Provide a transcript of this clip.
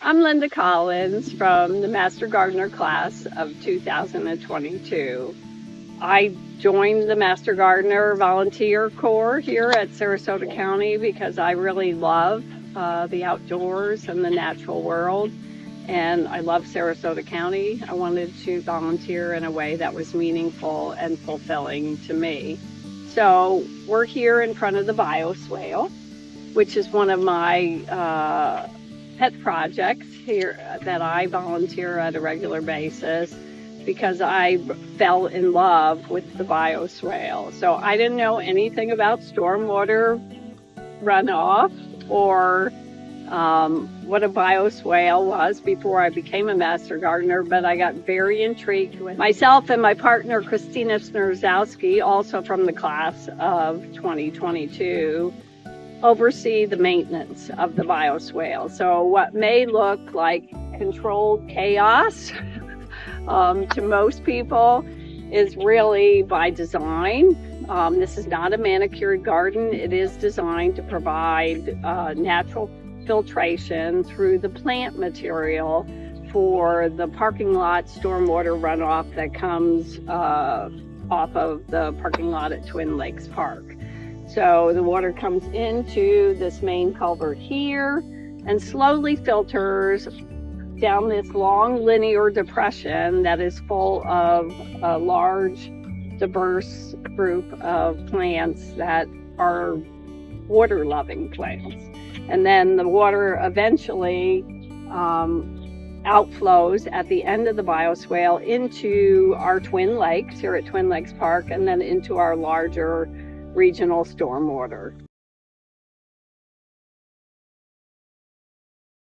I'm Linda Collins from the Master Gardener class of 2022. I joined the Master Gardener Volunteer Corps here at Sarasota County because I really love the outdoors and the natural world, and I love Sarasota County. I wanted to volunteer in a way that was meaningful and fulfilling to me. So we're here in front of the bioswale, which is one of my pet projects here that I volunteer at a regular basis because I fell in love with the bioswale. So I didn't know anything about stormwater runoff or what a bioswale was before I became a Master Gardener, but I got very intrigued with myself and my partner Christina Snerzowski, also from the class of 2022, oversee the maintenance of the bioswale. So what may look like controlled chaos to most people is really by design. This is not a manicured garden. It is designed to provide natural filtration through the plant material for the parking lot stormwater runoff that comes off of the parking lot at Twin Lakes Park. So the water comes into this main culvert here and slowly filters down this long linear depression that is full of a large, diverse group of plants that are water-loving plants. And then the water eventually outflows at the end of the bioswale into our Twin Lakes here at Twin Lakes Park, and then into our larger regional stormwater.